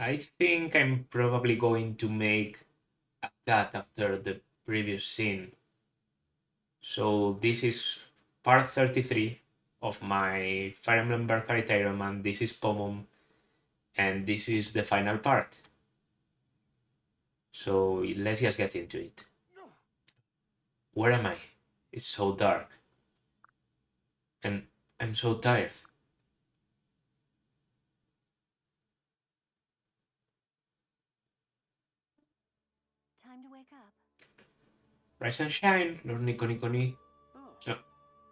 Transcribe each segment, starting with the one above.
I think I'm probably going to make a cut after the previous scene. So this is part 33 of my Fire Emblem Birthright Iron Man. This is Pomum, and this is the final part. So let's just get into it. Where am I? It's so dark. And I'm so tired. Time to wake up. Rise and shine, Lord Nico Nico Ni. Oh.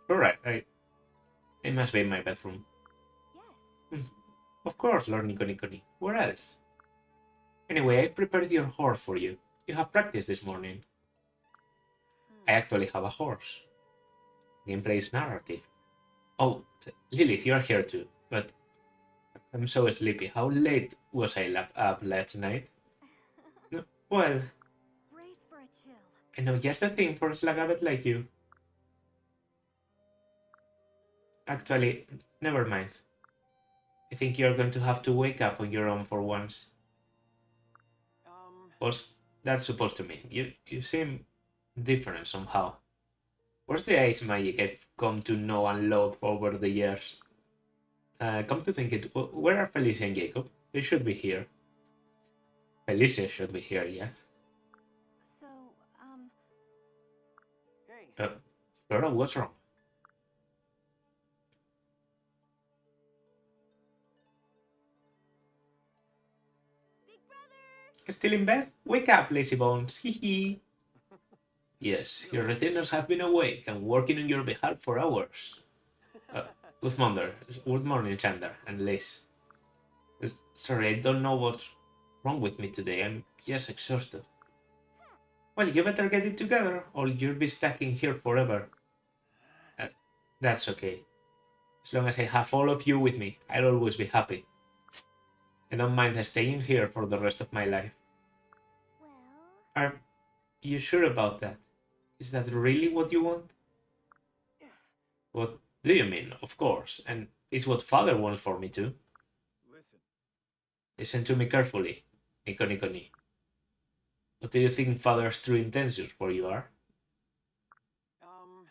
Oh, alright, I must be in my bedroom. Yes. Hmm, of course, Lord Nico Nico Ni. Where else? Anyway, I've prepared your horse for you. You have practice this morning. I actually have a horse. Gameplay is narrative. Oh, Lilith, you're here too. But I'm so sleepy. How late was I up last night? No, well, Brace for a chill. I know just the thing for a slagabbit like you. Actually, never mind. I think you're going to have to wake up on your own for once. What's that supposed to mean? You seem different somehow. Where's the ice magic I've come to know and love over the years? Come to think it, where are Felicia and Jacob? They should be here. Felicia should be here, yeah. So, Hey. Uh, Flora, what's wrong? Big brother! Still in bed? Wake up, lazy bones. Hee hee. Yes, your retainers have been awake and working on your behalf for hours. Uh, good morning, Chandler and Liz. Sorry, I don't know what's wrong with me today. I'm just exhausted. Well, you better get it together, or you'll be stuck in here forever. Uh, that's okay. As long as I have all of you with me, I'll always be happy. I don't mind staying here for the rest of my life. Well... Are you sure about that? Is that really what you want? What do you mean? Of course, and it's what father wants for me too. Listen. Listen to me carefully, Nico Nico Ni. What do you think father's true intentions for you are?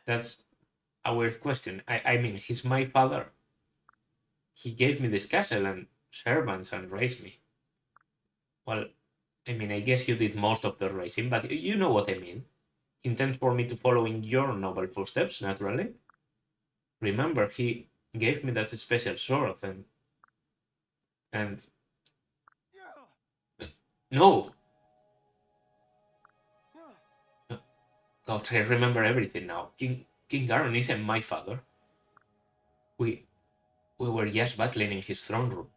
That's a weird question. I mean, he's my father. He gave me this castle and servants and raised me. Well, I mean, I guess you did most of the raising, but you know what I mean. He intends for me to follow in your noble footsteps, naturally. Remember, he gave me that special sword and no. God, I remember everything now. King Garon isn't my father. We we were just battling in his throne room.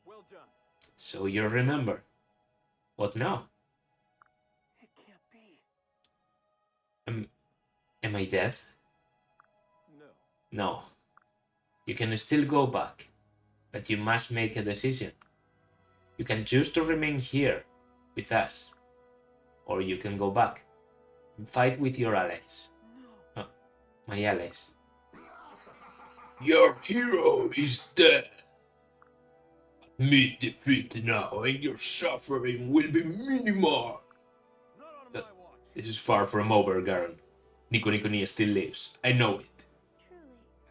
Well done. So you remember. What now? It can't be. Am, am I dead? No. No. You can still go back, but you must make a decision. You can choose to remain here with us, or you can go back and fight with your allies. No. My allies. Your hero is dead. Meet defeat now, and your suffering will be minimal. Not on my watch. This is far from over, Garen. Nico Nico Ni still lives. I know it.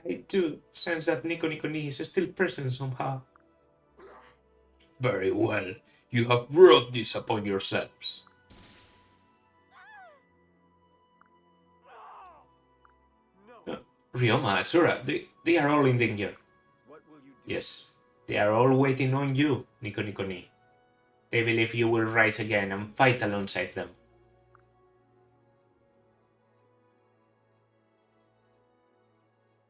Truly. I too sense that Nico Nico Ni is still present somehow. Very well. You have brought this upon yourselves. No. Ryoma, Asura, they are all in danger. What will you do? Yes, they are all waiting on you, Nico Nico Ni. They believe you will rise again and fight alongside them.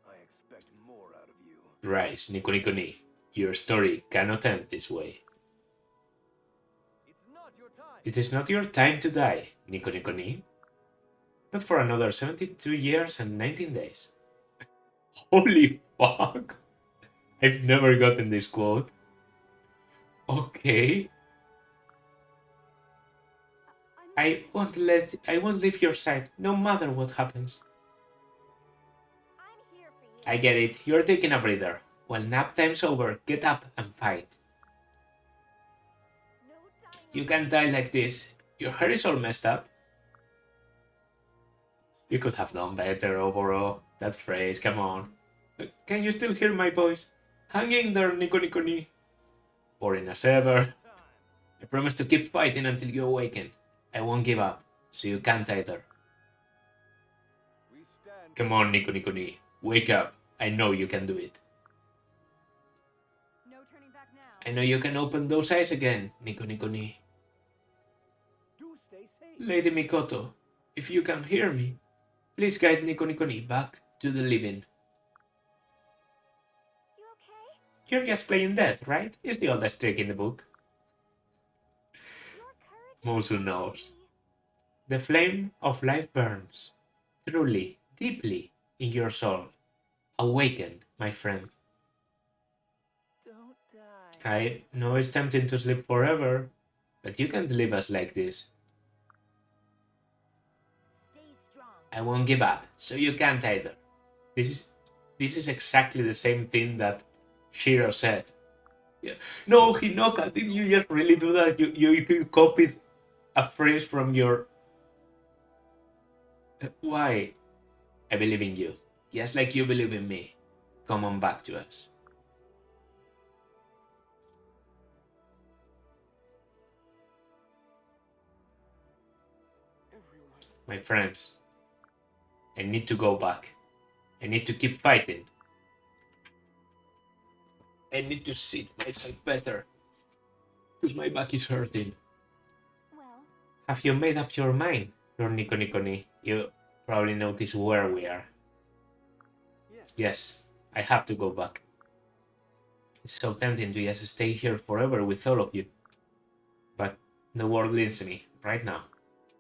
I expect more out of you. Rise, Nico Nico Ni. Your story cannot end this way. It's not your time. It is not your time to die, Nico Nico Ni. Not for another 72 years and 19 days. Holy fuck! I've never gotten this quote. Okay. I won't leave your side, no matter what happens. I'm here for you. I get it, you're taking a breather. Well, nap time's over, get up and fight. You can't die like this. Your hair is all messed up. You could have done better, Oboro. That phrase, come on. Can you still hear my voice? Hang in there, Nico Nico Ni. Boring as ever. I promise to keep fighting until you awaken. I won't give up, so you can't either. We stand. Come on, Nico Nico Ni. Wake up. I know you can do it. No turning back now. I know you can open those eyes again, Nico Nico Ni. Do stay safe. Lady Mikoto, if you can hear me, please guide Nico Nico Ni back to the living. You okay? You're just playing death, right? It's the oldest trick in the book. Your courage. Mosu knows. The flame of life burns, truly, deeply, in your soul. Awaken, my friend. Don't die. I know it's tempting to sleep forever, but you can't leave us like this. Stay strong. I won't give up, so you can't either. This is exactly the same thing that Shiro said. Yeah. No, Hinoka, did you just really do that? You copied a phrase from your... Why? I believe in you, just like you believe in me. Come on back to us. Everyone. My friends, I need to go back. I need to keep fighting. I need to sit myself better, because my back is hurting. Well, Have you made up your mind, Lord Nico Nico Ni? You probably noticed where we are. Yes. Yes, I have to go back. It's so tempting to just stay here forever with all of you. But the world needs me, right now.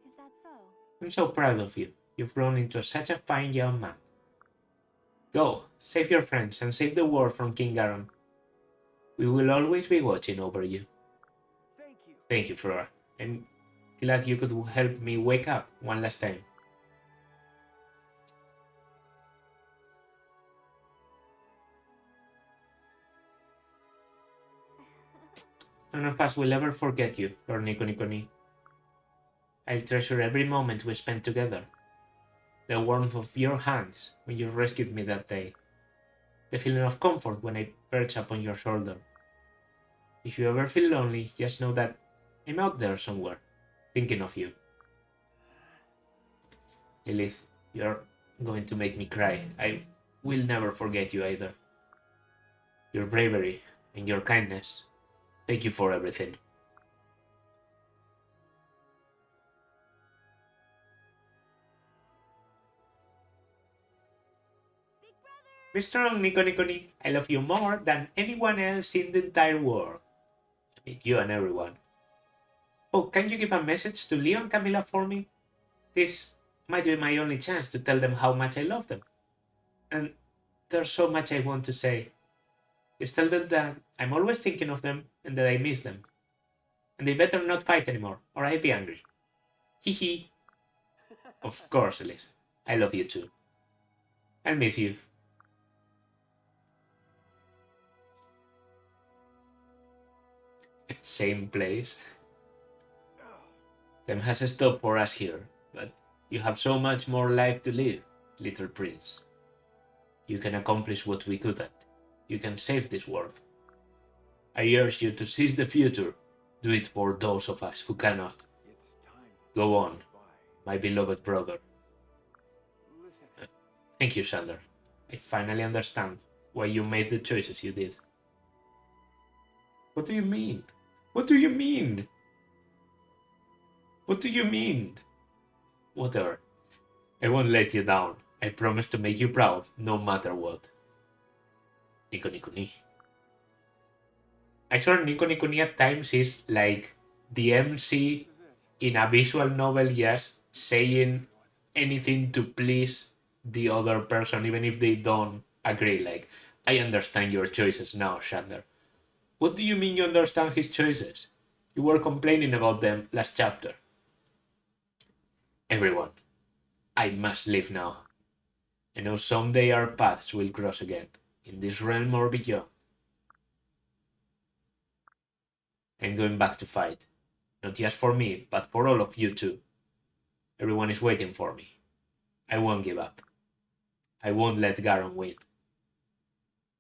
is that so? I'm so proud of you. You've grown into such a fine young man. Go, save your friends and save the world from King Garon. We will always be watching over you. Thank you. Thank you, Flora. I'm glad you could help me wake up one last time. None of us will ever forget you, Lord Nico Nico Ni. I'll treasure every moment we spent together. The warmth of your hands when you rescued me that day. The feeling of comfort when I perched upon your shoulder. If you ever feel lonely, just know that I'm out there somewhere, thinking of you. Lilith, you're going to make me cry. I will never forget you either. Your bravery and your kindness. Thank you for everything. Big brother! Be strong, Nico Nico Ni. I love you more than anyone else in the entire world. I mean, you and everyone. Oh, can you give a message to Leo and Camilla for me? This might be my only chance to tell them how much I love them. And there's so much I want to say. Just tell them that I'm always thinking of them and that I miss them. And they better not fight anymore, or I'll be angry. Hee hee. Of course, Elise. I love you too. I'll miss you. Same place. Time has stopped for us here, but you have so much more life to live, little prince. You can accomplish what we couldn't. You can save this world. I urge you to seize the future. Do it for those of us who cannot. It's time. Go on, Bye. my beloved brother. Listen. Thank you, Sander. I finally understand why you made the choices you did. What do you mean? What do you mean? What do you mean? Whatever. I won't let you down. I promise to make you proud, no matter what. Nico Nico Ni. I swear Nico Nico Ni at times is like the MC This is it. in a visual novel, yes, saying anything to please the other person, even if they don't agree. Like, I understand your choices now, Shander. What do you mean you understand his choices? You were complaining about them last chapter. Everyone, I must leave now. I know someday our paths will cross again, in this realm or beyond. I'm going back to fight. Not just for me, but for all of you too. Everyone is waiting for me. I won't give up. I won't let Garon win.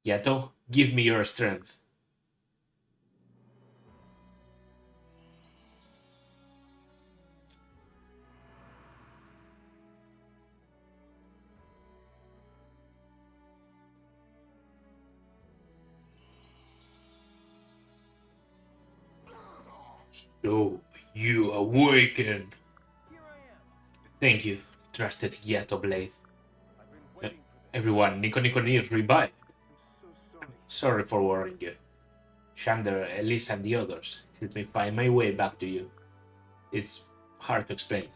Yato, give me your strength. So, you awakened. Here I am. Thank you, trusted Yato Blade. I've been waiting for this. Everyone, Nico is revived. I'm so sorry. Sorry for worrying you. Shander, Elise, and the others helped me find my way back to you. It's hard to explain,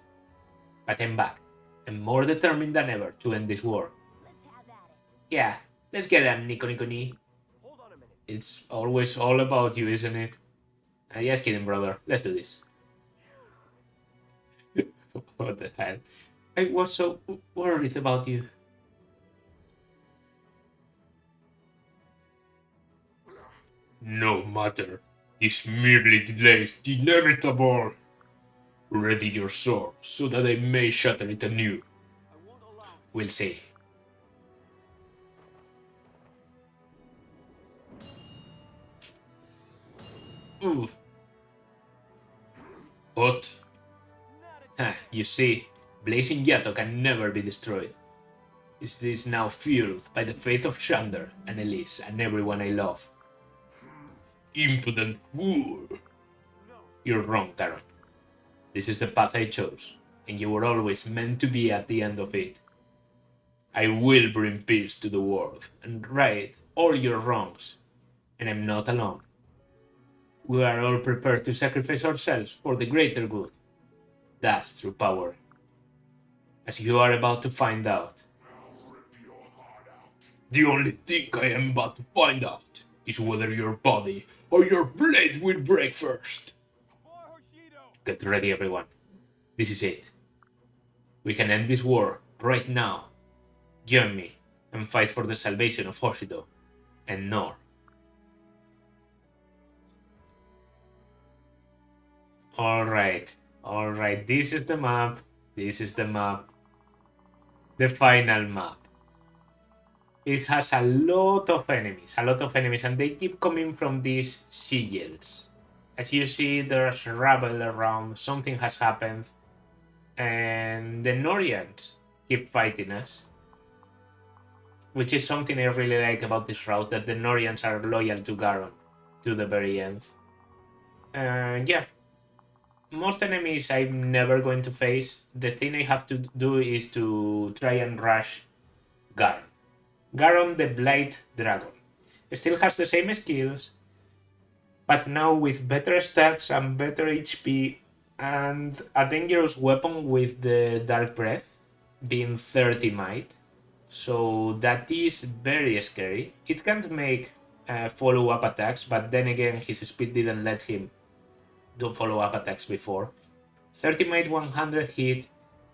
but I'm back, and more determined than ever to end this war. Let's have at it. Yeah, let's get them, Nico. Hold on a minute. It's always all about you, isn't it? Just kidding, brother. Let's do this. What the hell? I was so worried about you. No matter. This merely delays the inevitable. Ready your sword, so that I may shatter it anew. I won't allow it. We'll see. Ooh. What? Not a Huh, you see, Blazing Yato can never be destroyed. It is now fueled by the faith of Shander and Elise and everyone I love. Impudent fool! no. You're wrong, Taron. This is the path I chose, and you were always meant to be at the end of it. I will bring peace to the world and right all your wrongs, and I'm not alone. We are all prepared to sacrifice ourselves for the greater good. That's true power. As you are about to find out. The only thing I am about to find out is whether your body or your blade will break first. Boy Hoshido. Get ready, everyone. This is it. We can end this war right now. Join me and fight for the salvation of Hoshido and Nor. Alright, this is the map. This is the map. The final map. It has a lot of enemies, and they keep coming from these sigils. As you see, there's rubble around, something has happened, and the Norians keep fighting us. Which is something I really like about this route, that the Norians are loyal to Garon to the very end. Yeah. Most enemies I'm never going to face. The thing I have to do is to try and rush Garon. Garon the Blight Dragon. Still has the same skills, but now with better stats and better HP and a dangerous weapon with the Dark Breath being 30 might. So that is very scary. It can't make follow-up attacks, but then again his speed didn't let him do follow-up attacks before. 30 might, 100 hit,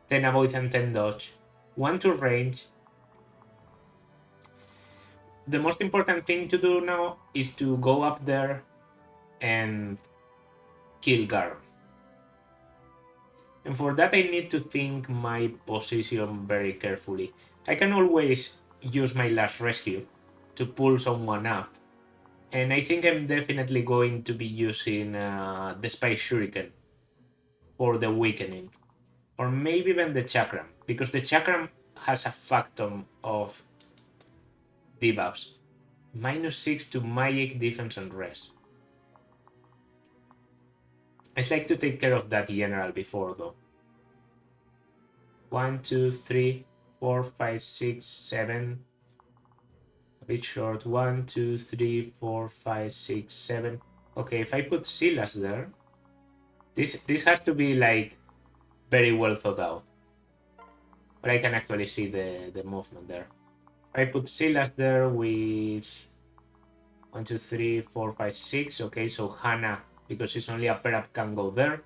10 avoid and 10 dodge, 1 to range. The most important thing to do now is to go up there and kill Garon. And for that I need to think my position very carefully. I can always use my last rescue to pull someone up. And I think I'm definitely going to be using the Spice Shuriken for the weakening. Or maybe even the Chakram, because the Chakram has a factum of debuffs. -6 to magic, defense, and res. I'd like to take care of that general before though. 1, 2, 3, 4, 5, 6, 7. A bit short. 1, 2, 3, 4, 5, 6, 7. Okay, if I put Silas there, this has to be like very well thought out. But I can actually see the movement there. If I put Silas there with 1, 2, 3, 4, 5, 6. Okay, so Hannah, because she's only a pair up, can go there.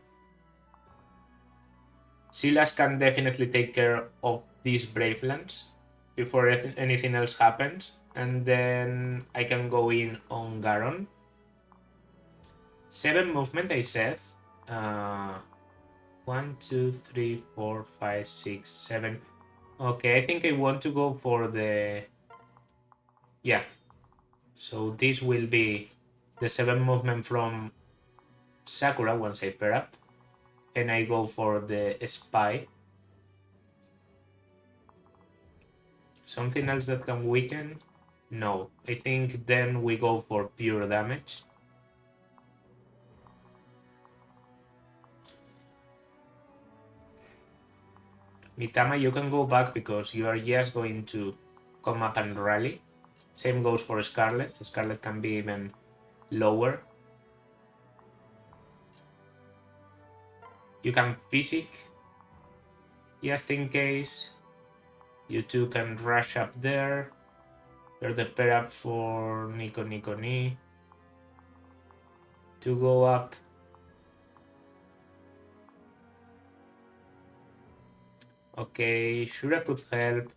Silas can definitely take care of these Bravelands before anything else happens. And then I can go in on Garon. 7 movement, I said. 1, 2, 3, 4, 5, 6, 7. Okay, I think I want to go for the... Yeah. So this will be the 7 movement from Sakura once I pair up. And I go for the Spy. Something else that can weaken? No. I think then we go for pure damage. Mitama, you can go back because you are just going to come up and rally. Same goes for Scarlet. Scarlet can be even lower. You can physic just in case. You two can rush up there. You're the pair up for Nico Ni to go up. Okay, Shura could help.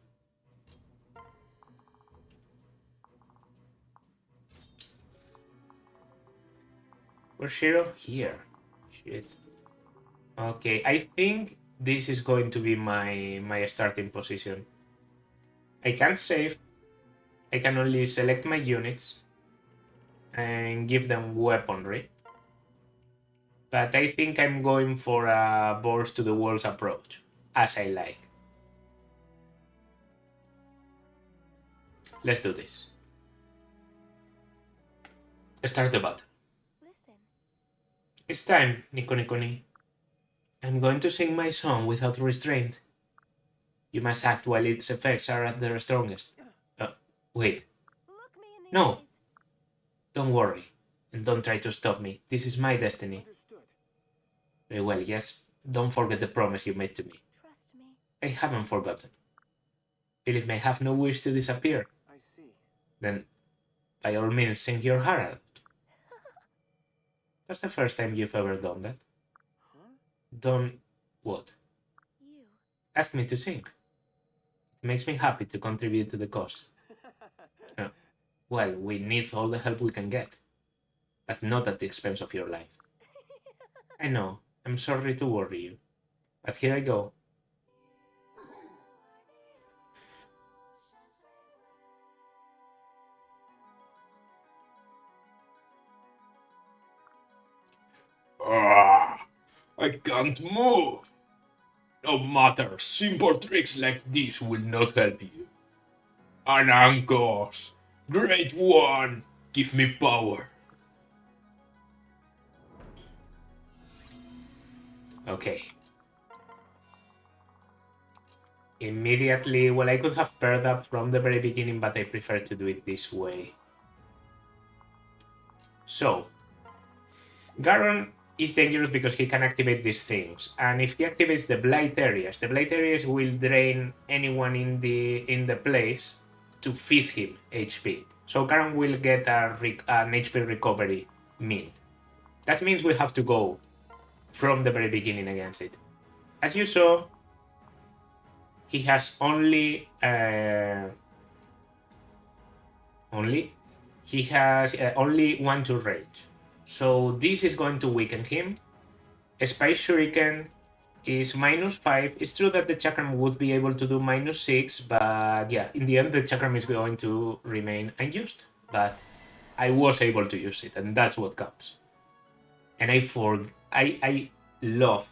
Where's Shiro? Here. Shit. Okay, I think this is going to be my starting position. I can't save. I can only select my units and give them weaponry. But I think I'm going for a balls to the walls approach, as I like. Let's do this. Start the battle. Listen. It's time, Nico Ni. I'm going to sing my song without restraint. You must act while its effects are at their strongest. Wait. Look me in the No. eyes. Don't worry. And don't try to stop me. This is my destiny. Understood. Very well, yes. Don't forget the promise you made to me. Trust me. I haven't forgotten. Believe me, I have no wish to disappear. I see. Then, by all means, sing your heart out. That's the first time you've ever done that. Huh? Done what? You. Ask me to sing. It makes me happy to contribute to the cause. Well, we need all the help we can get. But not at the expense of your life. I know, I'm sorry to worry you. But here I go. I can't move. No matter, simple tricks like this will not help you. Anankos, great one, give me power. Okay. Immediately, well, I could have paired up from the very beginning, but I prefer to do it this way. So, Garon is dangerous because he can activate these things, and if he activates the blight areas will drain anyone in the place to feed him HP. So Garon will get an HP recovery min. That means we have to go from the very beginning against it. As you saw, he has only only 1 to range. So this is going to weaken him. Spice Shuriken is -5. It's true that the Chakram would be able to do -6, but yeah, in the end the Chakram is going to remain unused. But I was able to use it, and that's what counts. And I love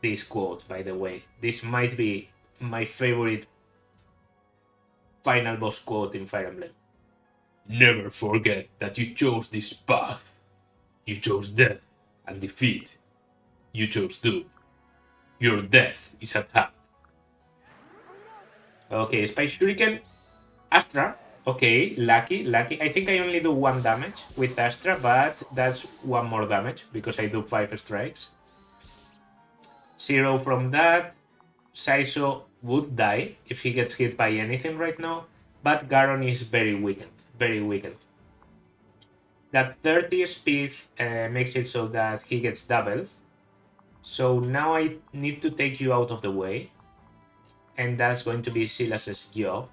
this quote, by the way. This might be my favorite final boss quote in Fire Emblem. Never forget that you chose this path. You chose death and defeat. You chose doom. Your death is at hand. Okay, Spice Shuriken. Astra. Okay, lucky. I think I only do 1 damage with Astra, but that's 1 more damage because I do 5 strikes. 0 from that. Saiso would die if he gets hit by anything right now, but Garon is very weakened. Very weakened. That 30 speed makes it so that he gets doubled. So now I need to take you out of the way. And that's going to be Silas's job.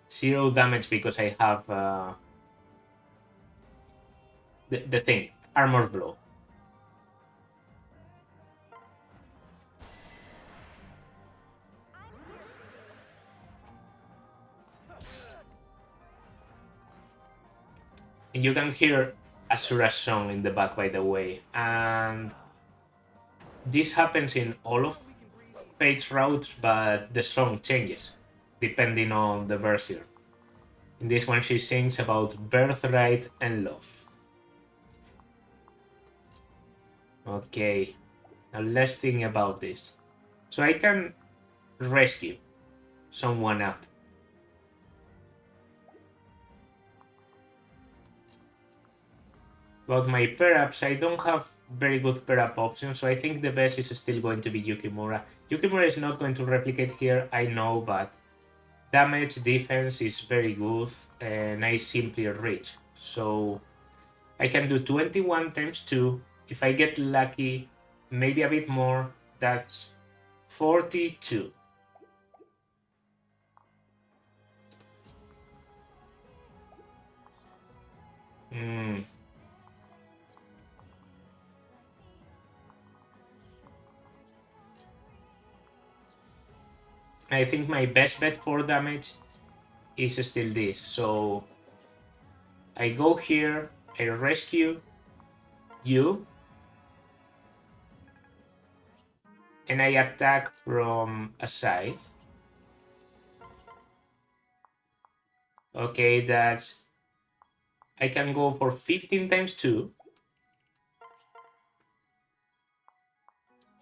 0 damage because I have the thing, Armor Blow. You can hear Asura's song in the back, by the way, and this happens in all of Fate's routes, but the song changes depending on the version. In this one, she sings about birthright and love. Okay, now let's think about this. So I can rescue someone up. About my pair-ups, I don't have very good pair-up options, so I think the best is still going to be Yukimura. Yukimura is not going to replicate here, I know, but damage, defense is very good, and I simply reach. So I can do 21 times 2. If I get lucky, maybe a bit more, that's 42. I think my best bet for damage is still this. So I go here, I rescue you, and I attack from a scythe. Okay, that's... I can go for 15 times 2.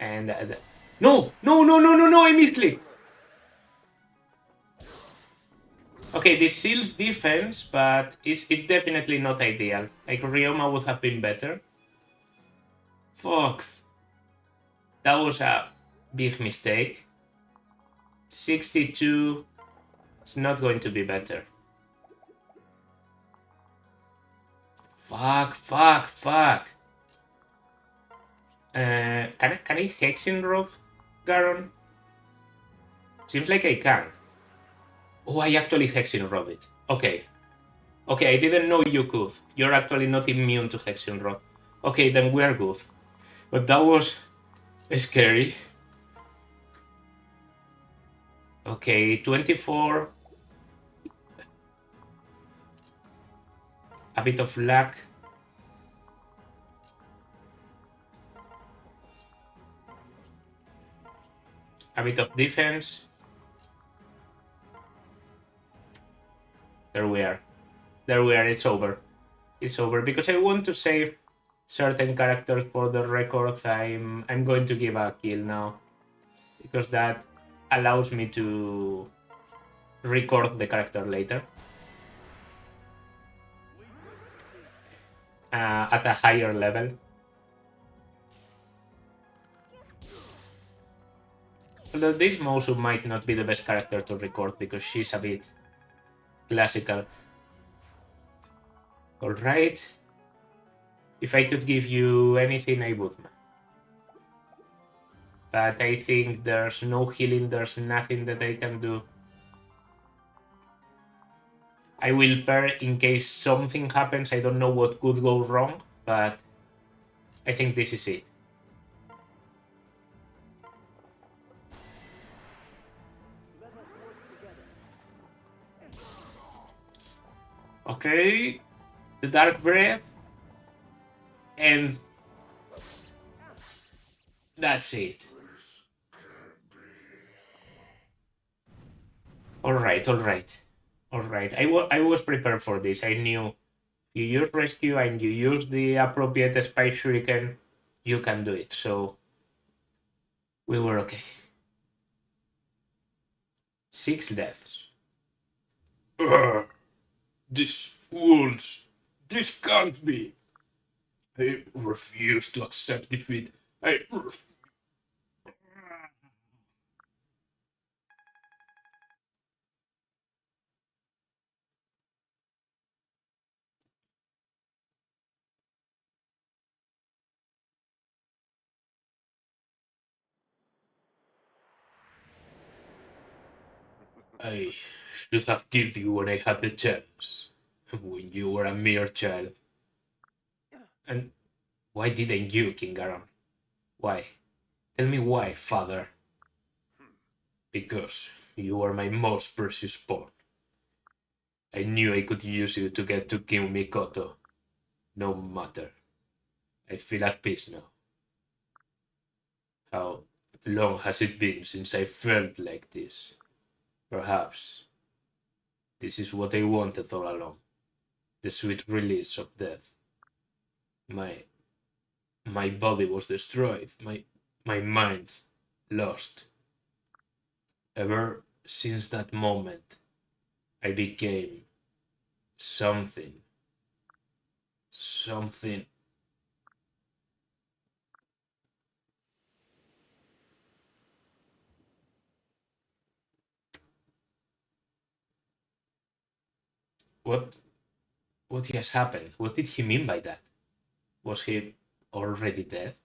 And... No! No, no, no, no, no! I misclicked! Okay, this seals defense, but it's definitely not ideal. Like, Ryoma would have been better. Fuck. That was a big mistake. 62 is not going to be better. Fuck, fuck, fuck. Can I Hexing Rod, Garon? Seems like I can. Oh, I actually Hexing Rod it. Okay. Okay, I didn't know you could. You're actually not immune to Hexing Rod. Okay, then we're good. But that was scary. Okay, 24. A bit of luck. A bit of defense. There we are. There we are, it's over. It's over. Because I want to save certain characters for the record, I'm going to give a kill now. Because that allows me to record the character later. At a higher level. Although this Mosu might not be the best character to record because she's a bit classical. Alright. If I could give you anything, I would. But I think there's no healing, there's nothing that I can do. I will pair in case something happens. I don't know what could go wrong, but I think this is it. Okay, the Dark Breath, and that's it. Alright, alright. Alright, I was prepared for this. I knew you use rescue and you use the appropriate Spike Shuriken, you can do it. So we were okay. 6 deaths. These fools! This can't be! I refuse to accept defeat. I refuse. I should have killed you when I had the chance. When you were a mere child. And why didn't you, King Garon? Why? Tell me why, father. Because you are my most precious pawn. I knew I could use you to get to King Mikoto. No matter. I feel at peace now. How long has it been since I felt like this? Perhaps this is what I wanted all along. The sweet release of death. My my body was destroyed, my mind lost. Ever since that moment, I became something. Something. What what has happened? What did he mean by that? Was he already dead?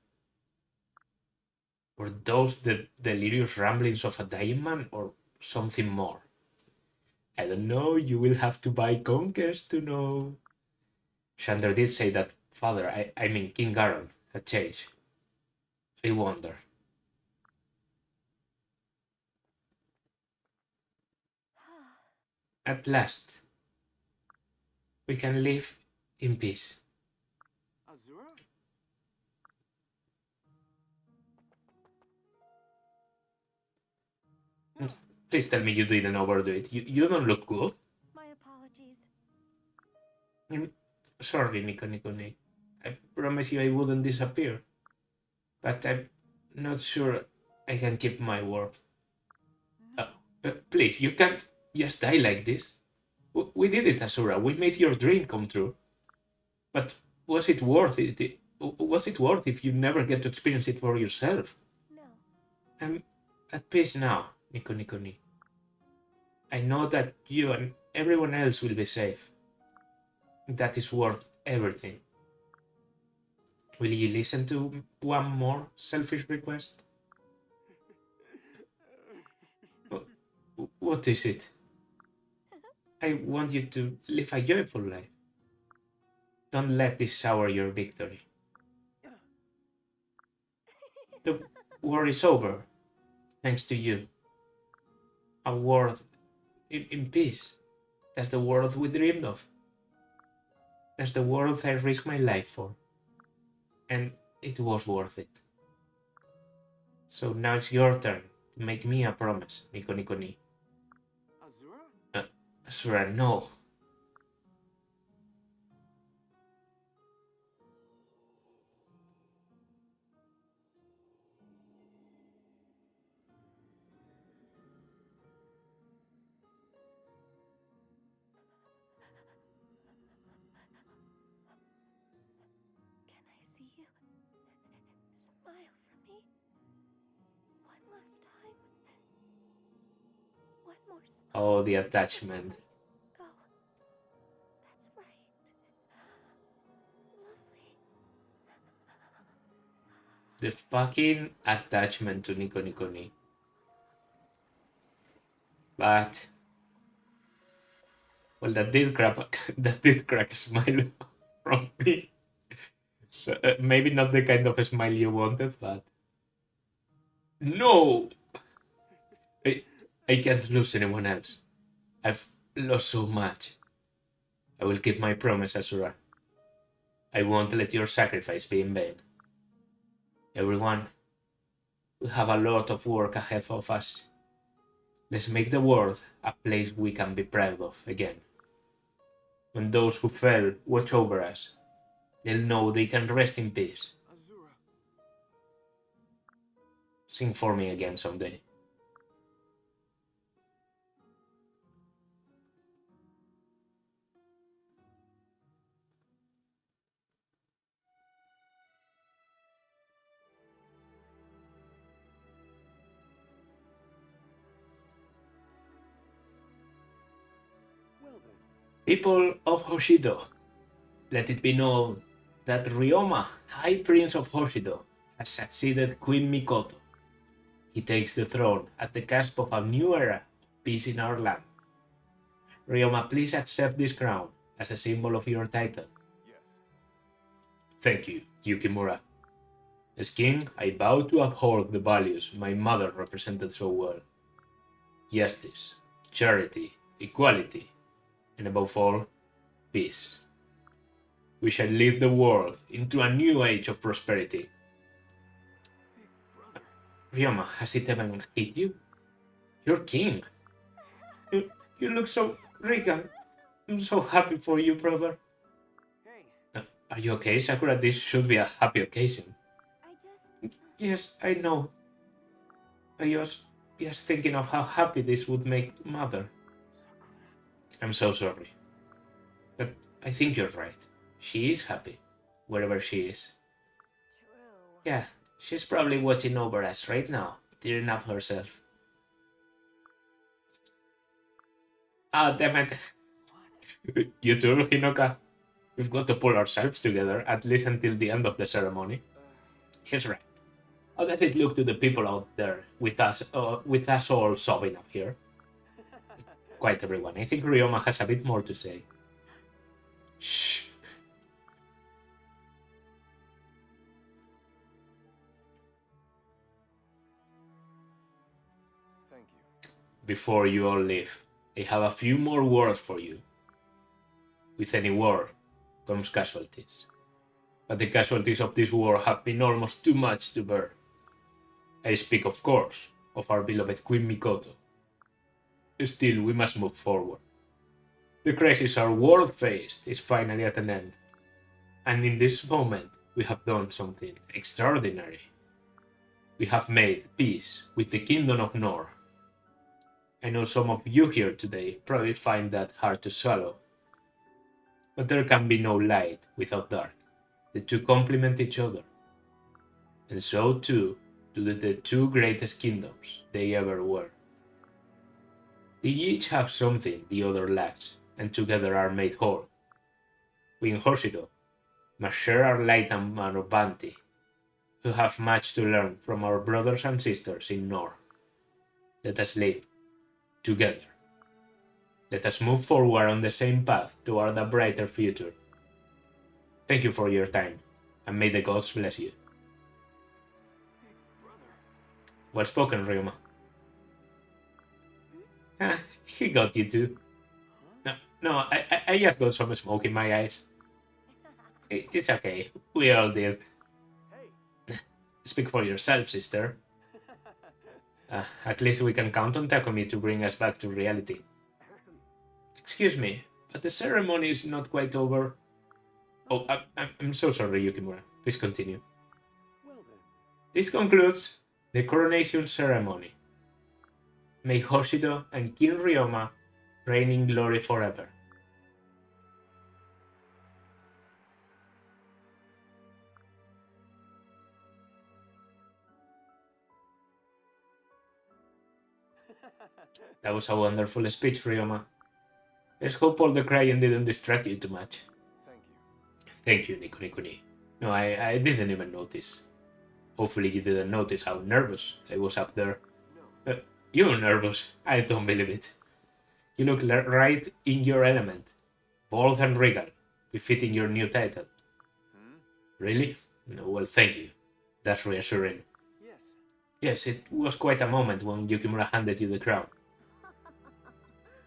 Were those the delirious ramblings of a dying man or something more? I don't know, you will have to buy Conquest to know. Shander did say that father, I mean King Garon, had changed. I wonder. At last, we can live in peace. Azura? Please tell me you didn't overdo it. You don't look good. My apologies. I'm sorry, Nico. I promise you I wouldn't disappear. But I'm not sure I can keep my word. Please, you can't just die like this. We did it, Asura. We made your dream come true. But was it worth it? Was it worth if you never get to experience it for yourself? No. I'm at peace now, Nico. I know that you and everyone else will be safe. That is worth everything. Will you listen to one more selfish request? What is it? I want you to live a joyful life. Don't let this sour your victory. The war is over, thanks to you. A world in peace. That's the world we dreamed of. That's the world I risked my life for. And it was worth it. So now it's your turn to make me a promise, Nico. Azura? Asura, no. Can I see you? Smile for me. One last time. One more smile. Oh, the attachment. Go. That's right. Lovely. The fucking attachment to Nico. But well, that did crack a smile from me. So maybe not the kind of smile you wanted, but no, I, I can't lose anyone else. I've lost so much. I will keep my promise, Asura. I won't let your sacrifice be in vain. Everyone, we have a lot of work ahead of us. Let's make the world a place we can be proud of again. When those who fell watch over us, they'll know they can rest in peace. Azura. Sing for me again someday. Well then. People of Hoshido, let it be known that Ryoma, High Prince of Hoshido, has succeeded Queen Mikoto. He takes the throne at the cusp of a new era of peace in our land. Ryoma, please accept this crown as a symbol of your title. Yes. Thank you, Yukimura. As king, I vow to uphold the values my mother represented so well. Justice, charity, equality, and above all, peace. We shall lead the world into a new age of prosperity. Big brother. Ryoma, has it even hit you? You're king. You look so regal. I'm so happy for you, brother. Hey, Are you okay, Sakura? This should be a happy occasion. I just. Yes, I know. I was just thinking of how happy this would make Mother. Sakura. I'm so sorry. But I think you're right. She is happy, wherever she is. True. Yeah, she's probably watching over us right now, tearing up herself. Ah, damn it. You too, Hinoka. We've got to pull ourselves together, at least until the end of the ceremony. He's right. How does it look to the people out there with us all sobbing up here? Quite everyone. I think Ryoma has a bit more to say. Shh. Thank you. Before you all leave, I have a few more words for you. With any war comes casualties. But the casualties of this war have been almost too much to bear. I speak, of course, of our beloved Queen Mikoto. Still, we must move forward. The crisis our world faced is finally at an end. And in this moment, we have done something extraordinary. We have made peace with the Kingdom of Nor. I know some of you here today probably find that hard to swallow. But there can be no light without dark. The two complement each other. And so too do the two greatest kingdoms they ever were. They each have something the other lacks, and together are made whole. We in Horshido must share our light and our bounty, who have much to learn from our brothers and sisters in Nor. Let us live together. Let us move forward on the same path toward a brighter future. Thank you for your time, and may the gods bless you. Big brother. Well spoken, Ryoma. Ah, he got you too. No, I just got some smoke in my eyes. It's okay, we all did. Hey. Speak for yourself, sister. At least we can count on Takumi to bring us back to reality. Excuse me, but the ceremony is not quite over. Oh, I'm so sorry, Yukimura. Please continue. Well then. This concludes the coronation ceremony. May Hoshido and King Ryoma reign in glory forever. That was a wonderful speech, Ryoma. Let's hope all the crying didn't distract you too much. Thank you. Thank you, Nico. No, I didn't even notice. Hopefully you didn't notice how nervous I was up there. No. You were nervous. I don't believe it. You look right in your element. Bold and regal, befitting your new title. Really? No, well, thank you. That's reassuring. Yes. Yes, it was quite a moment when Yukimura handed you the crown.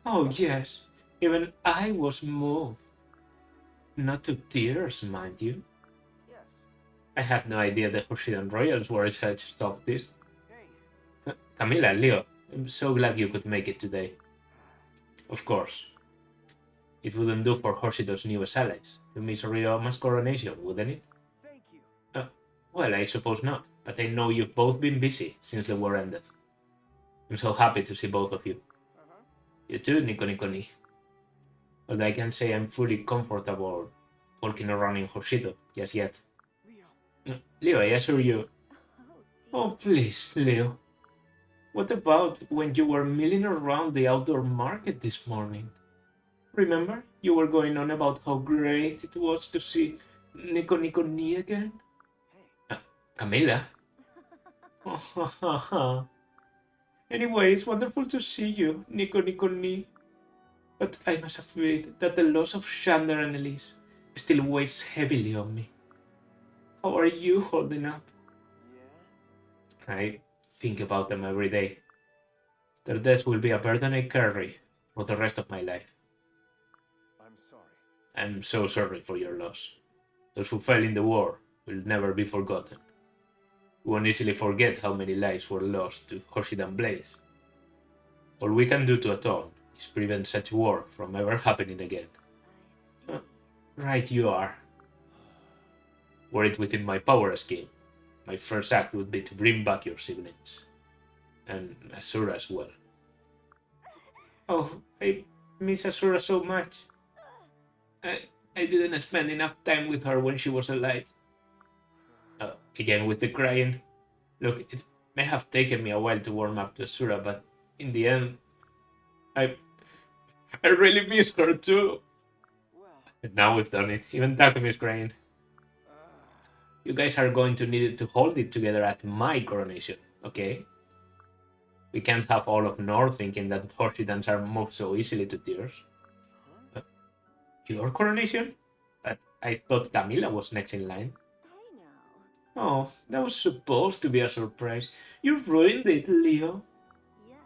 Oh, yes. Even I was moved. Not to tears, mind you. Yes. I had no idea the Hoshidan Royals were such softies. Hey. Camila, Leo, I'm so glad you could make it today. Of course. It wouldn't do for Hoshido's newest allies to miss Ryoma's coronation, wouldn't it? Thank you. Well, I suppose not, but I know you've both been busy since the war ended. I'm so happy to see both of you. You too, Nico. Although I can't say I'm fully comfortable walking around in Hoshido just yet. Leo. Leo, I assure you. Oh, dear. Oh, please, Leo. What about when you were milling around the outdoor market this morning? Remember? You were going on about how great it was to see Nico again? Hey. Camila? Anyway, it's wonderful to see you, Nico. But I must admit that the loss of Shander and Elise still weighs heavily on me. How are you holding up? Yeah. I think about them every day. Their deaths will be a burden I carry for the rest of my life. I'm sorry. I'm so sorry for your loss. Those who fell in the war will never be forgotten. We won't easily forget how many lives were lost to Hoshidan Blaze. All we can do to atone is prevent such war from ever happening again. I see. Right you are. Were it within my power scheme, my first act would be to bring back your siblings. And Asura as well. Oh, I miss Asura so much. I didn't spend enough time with her when she was alive. Again with the crying. Look, it may have taken me a while to warm up to Asura, but in the end, I really miss her too. Well, And now we've done it. Even Takumi is crying. You guys are going to need to hold it together at my coronation, okay? We can't have all of North thinking that Hoshidans are moved so easily to tears. Your coronation? But I thought Camila was next in line. Hey now. Oh, that was supposed to be a surprise. You ruined it, Leo. Yes.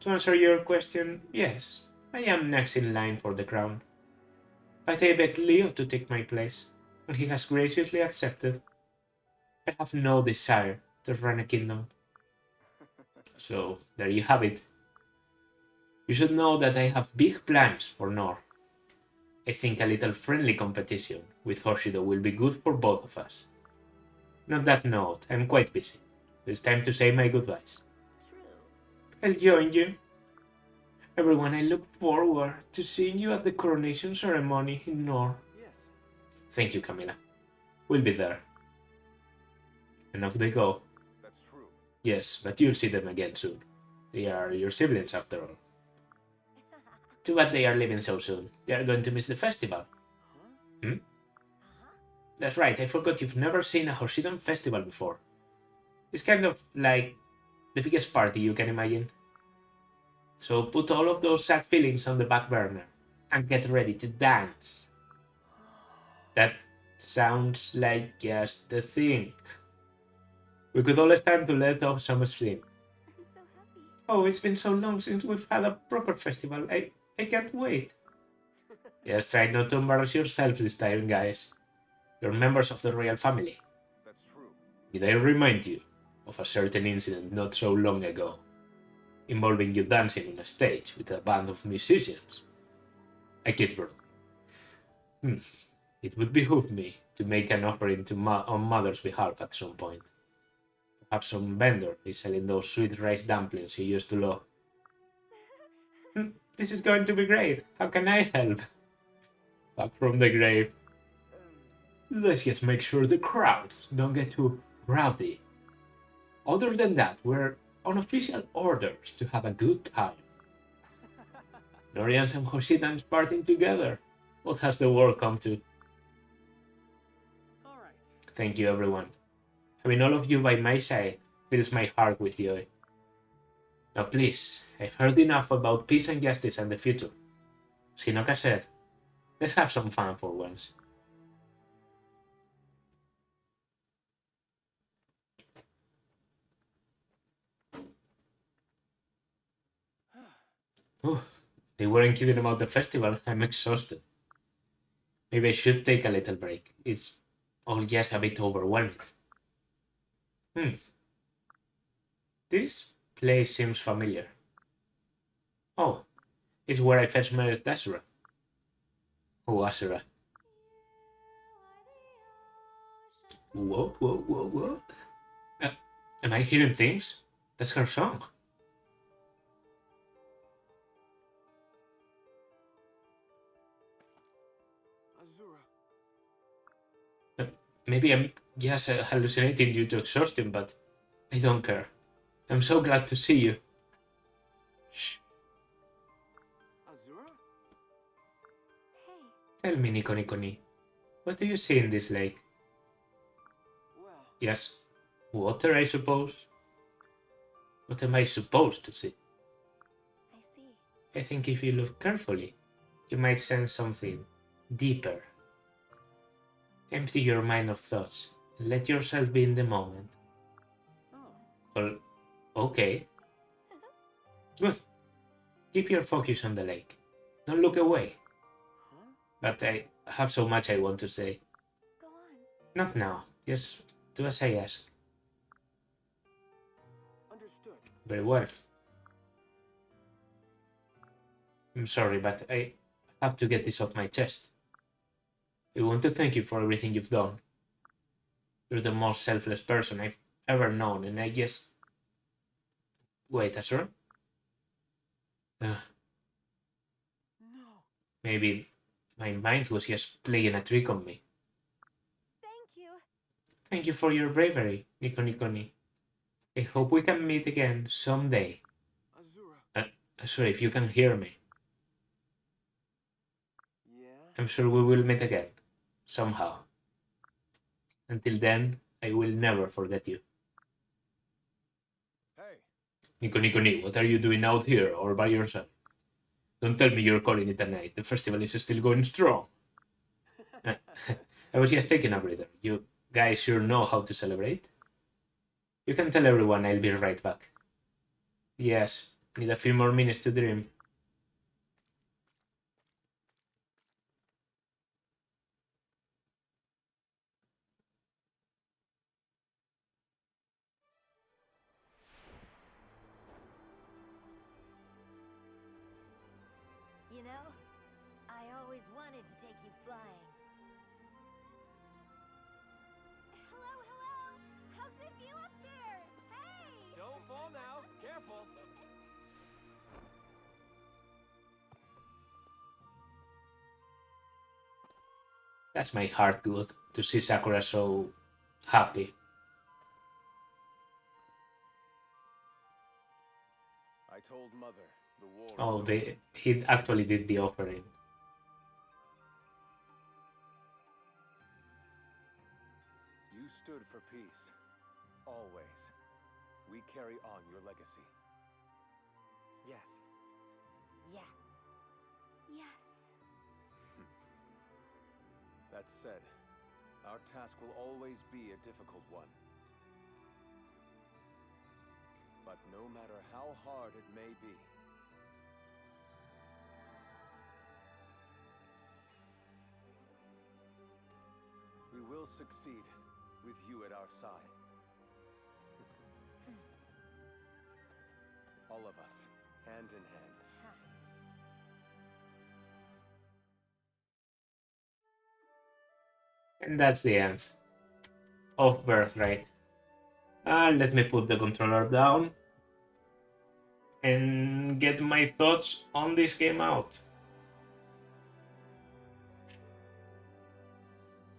To answer your question, yes, I am next in line for the crown. But I begged Leo to take my place, and he has graciously accepted. I have no desire to run a kingdom. So, there you have it. You should know that I have big plans for Nor. I think a little friendly competition with Hoshido will be good for both of us. On that note, I'm quite busy. It's time to say my goodbyes. True. I'll join you. Everyone, I look forward to seeing you at the coronation ceremony in Nor. yes. Thank you, Camila. We'll be there. And off they go. That's true. Yes, but you'll see them again soon. They are your siblings after all. Too bad they are leaving so soon. They are going to miss the festival. Huh? That's right, I forgot you've never seen a Hoshidan festival before. It's kind of like the biggest party you can imagine. So put all of those sad feelings on the back burner and get ready to dance. That sounds like just the thing. We could all stand to let off some steam. I'm so happy. Oh, it's been so long since we've had a proper festival. I can't wait. Just try not to embarrass yourselves this time, guys. You're members of the royal family. That's true. Did I remind you of a certain incident not so long ago, involving you dancing on a stage with a band of musicians? I kid, bro. It would behoove me to make an offering to on Mother's behalf at some point. Perhaps some vendor is selling those sweet rice dumplings you used to love. This is going to be great. How can I help? Back from the grave. Let's just make sure the crowds don't get too rowdy. Other than that, we're on official orders to have a good time. Norians and Hoshidans partying together. What has the world come to? All right. Thank you, everyone. Having all of you by my side fills my heart with joy. Now please, I've heard enough about peace and justice and the future. As Hinoka said, let's have some fun for once. Oh, they weren't kidding about the festival. I'm exhausted. Maybe I should take a little break. It's all just a bit overwhelming. This place seems familiar. Oh, it's where I first met Asura. Oh, Asura. Whoa, whoa, whoa, whoa. Am I hearing things? That's her song. Azura. Maybe I'm just hallucinating due to exhaustion, but I don't care. I'm so glad to see you. Shh. Azura? Hey. Tell me, Nico Nico Ni, what do you see in this lake? Well, Yes, water, I suppose. What am I supposed to see? I see. I think if you look carefully, you might sense something deeper. Empty your mind of thoughts and let yourself be in the moment. oh. Well, okay. Good. Keep your focus on the lake. Don't look away. Huh? But I have so much I want to say. Go on. Not now. Just do as I ask. Understood. Very well. I'm sorry, but I have to get this off my chest. I want to thank you for everything you've done. You're the most selfless person I've ever known, and I guess... Wait, Azura? No. Maybe my mind was just playing a trick on me. Thank you. Thank you for your bravery, Nico Niconi. I hope we can meet again someday. Azura. Azura, if you can hear me, Yeah? I'm sure we will meet again. Somehow. Until then, I will never forget you. Hey. Nico Niconi, what are you doing out here or by yourself? Don't tell me you're calling it a night. The festival is still going strong. I was just taking a breather. You guys sure know how to celebrate. You can tell everyone I'll be right back. Yes, need a few more minutes to dream. You know, I always wanted to take you flying. Hello, hello! How's the view up there? Hey! Don't fall now. Careful. That's my heart good to see Sakura so happy. I told Mother the war is Oh, over. he actually did the offering. You stood for peace. Always. We carry on your legacy. Yes. Yeah. Yes. That said, our task will always be a difficult one. But no matter how hard it may be, we will succeed with you at our side. All of us, hand in hand. And that's the end of Birthright. Let me put the controller down and get my thoughts on this game out.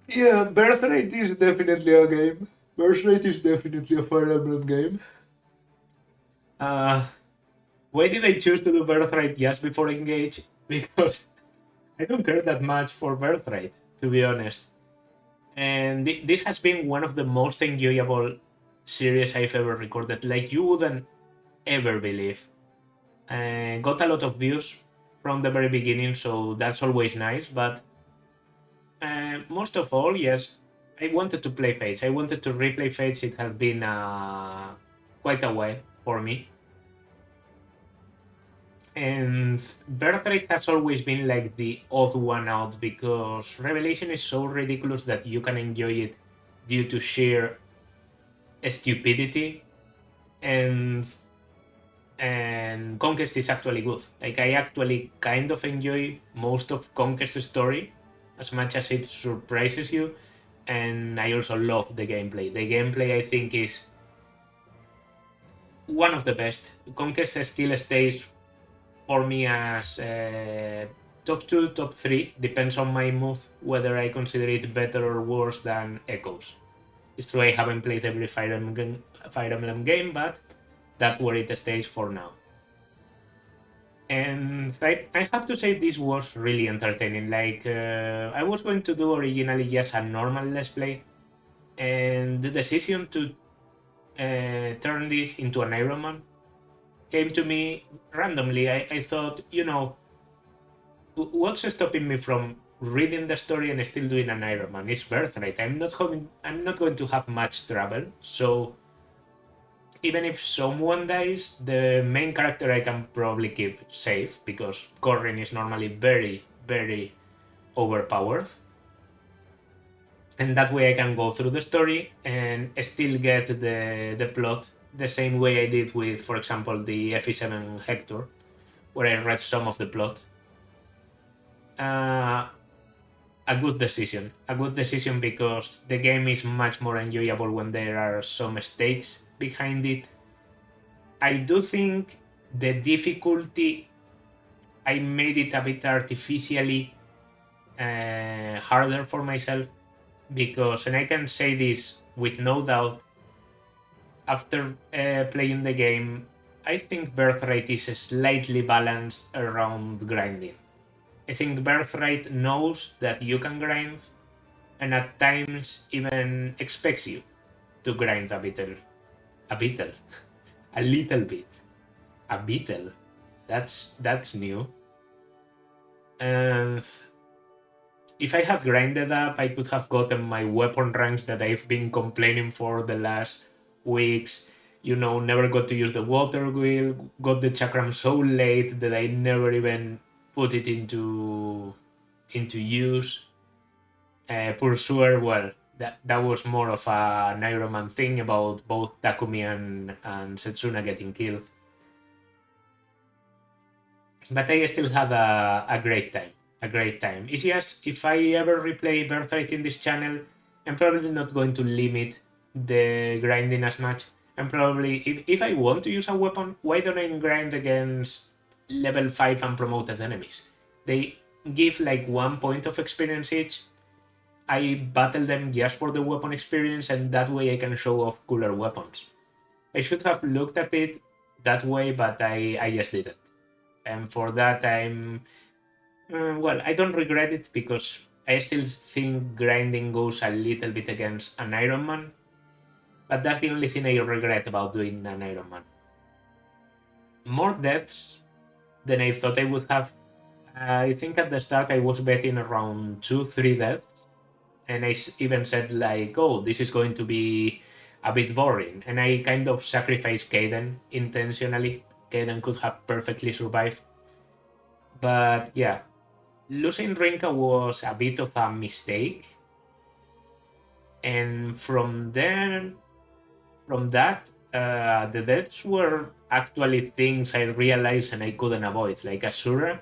Yeah, Birthright is definitely a game. Birthright is definitely a Fire Emblem game. Why did I choose to do Birthright just before Engage? Because I don't care that much for Birthright, to be honest. And this has been one of the most enjoyable series I've ever recorded. Like, you wouldn't ever believe. Got a lot of views from the very beginning, so that's always nice. But most of all, yes, I wanted to play Fates. I wanted to replay Fates. It has been quite a while for me. And Birthright has always been like the odd one out because Revelation is so ridiculous that you can enjoy it due to sheer stupidity, and Conquest is actually good. Like, I actually kind of enjoy most of Conquest's story as much as it surprises you, and I also love the gameplay. The gameplay, I think, is one of the best. Conquest still stays for me as top 2, top 3, depends on my mood whether I consider it better or worse than Echoes. It's true I haven't played every Fire Emblem game, but that's where it stays for now. And I have to say this was really entertaining. Like, I was going to do originally just a normal Let's Play, and the decision to turn this into an Iron Man came to me randomly. I thought, what's stopping me from reading the story and still doing an Iron Man? It's Birthright. I'm not going to have much trouble. So even if someone dies, the main character I can probably keep safe because Corrin is normally very, very overpowered. And that way I can go through the story and still get the plot the same way I did with, for example, the FE7 Hector, where I read some of the plot. A good decision. A good decision because the game is much more enjoyable when there are some stakes behind it. I do think the difficulty, I made it a bit artificially harder for myself because, and I can say this with no doubt, after playing the game, I think Birthright is slightly balanced around grinding. I think Birthright knows that you can grind and at times even expects you to grind a little, a little, a little bit, a little. That's new. And if I had grinded up, I could have gotten my weapon ranks that I've been complaining for the last weeks. You know, never got to use the water wheel, got the chakram so late that I never even put it into use. Pursuer, well, that was more of an Iron Man thing about both Takumi and Setsuna getting killed. But I still had a great time. A great time. It's just, if I ever replay Birthright in this channel, I'm probably not going to limit the grinding as much. And probably, if I want to use a weapon, why don't I grind against level 5 unpromoted enemies? They give like 1 point of experience each. I battle them just for the weapon experience, and that way I can show off cooler weapons. I should have looked at it that way, but I just didn't. And for that, well, I don't regret it because I still think grinding goes a little bit against an Iron Man, but that's the only thing I regret about doing an Iron Man. More deaths than I thought I would have. I think at the start I was betting around 2-3 deaths, and I even said like, oh, this is going to be a bit boring, and I kind of sacrificed Kaden intentionally. Kaden could have perfectly survived, but yeah, losing Rinka was a bit of a mistake, and from that, the deaths were actually things I realized and I couldn't avoid, like Asura.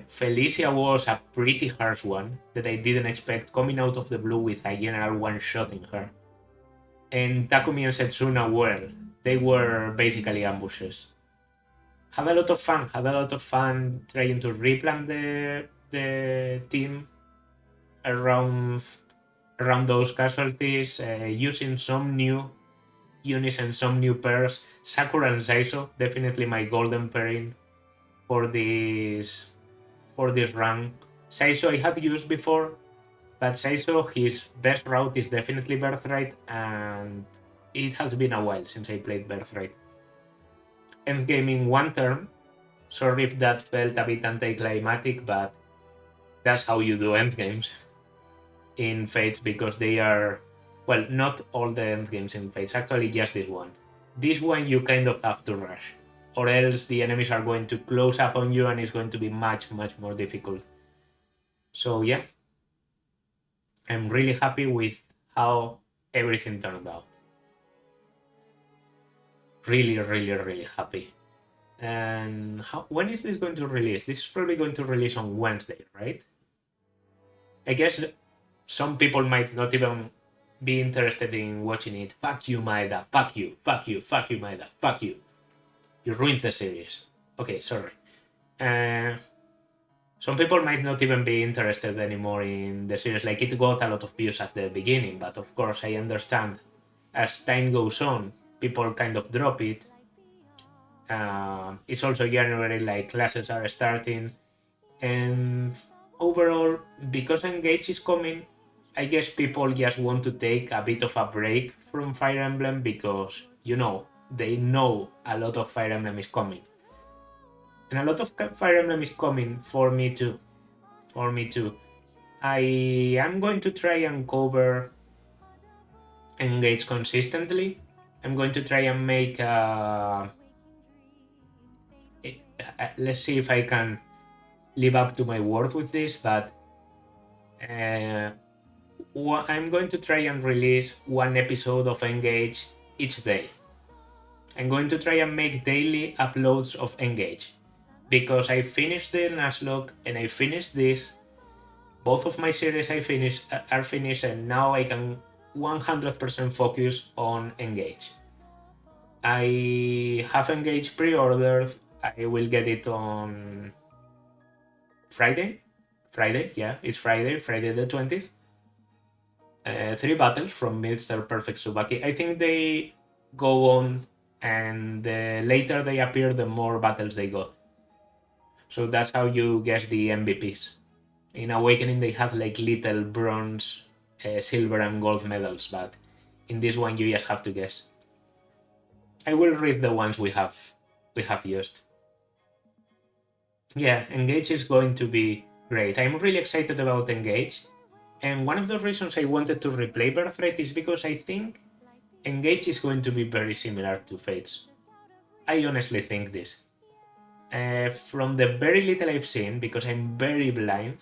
Felicia was a pretty harsh one that I didn't expect coming out of the blue with a general one-shotting her. And Takumi and Setsuna, well, they were basically ambushes. Had a lot of fun trying to replan the team around those casualties, using some new units and some new pairs. Sakura and Saiso, definitely my golden pairing for this run. Saiso I had used before, but Saiso, his best route is definitely Birthright, and it has been a while since I played Birthright. Endgaming one turn. Sorry if that felt a bit anticlimactic, but that's how you do endgames in Fates, because they are, well, not all the endgames in Fates, actually just this one. This one you kind of have to rush, or else the enemies are going to close up on you and it's going to be much, much more difficult. So yeah, I'm really happy with how everything turned out. Really, really, really happy. And when is this going to release? This is probably going to release on Wednesday, right? I guess some people might not even be interested in watching it. Fuck you, Maeda. Fuck you. Fuck you. Fuck you, Maeda. Fuck you. You ruined the series. Okay, sorry. Some people might not even be interested anymore in the series. Like, it got a lot of views at the beginning, but of course I understand as time goes on, people kind of drop it. It's also January, like classes are starting, and overall, because Engage is coming, I guess people just want to take a bit of a break from Fire Emblem because, you know, they know a lot of Fire Emblem is coming. And a lot of Fire Emblem is coming for me too. For me too. I am going to try and cover Engage consistently. I'm going to try and make let's see if I can live up to my word with this, but I'm going to try and release one episode of Engage each day. I'm going to try and make daily uploads of Engage because I finished the Nuzlocke and I finished this. Both of my series are finished, and now I can 100% focus on Engage. I have Engage pre-ordered. I will get it on Friday. Friday, yeah, it's Friday, Friday the 20th. 3 battles from Mr. Perfect Tsubaki. I think they go on, and the later they appear, the more battles they got. So that's how you guess the MVPs. In Awakening, they have like little bronze, silver, and gold medals, but in this one, you just have to guess. I will read the ones we have used. Yeah, Engage is going to be great. I'm really excited about Engage, and one of the reasons I wanted to replay Birthright is because I think Engage is going to be very similar to Fates. I honestly think this. From the very little I've seen, because I'm very blind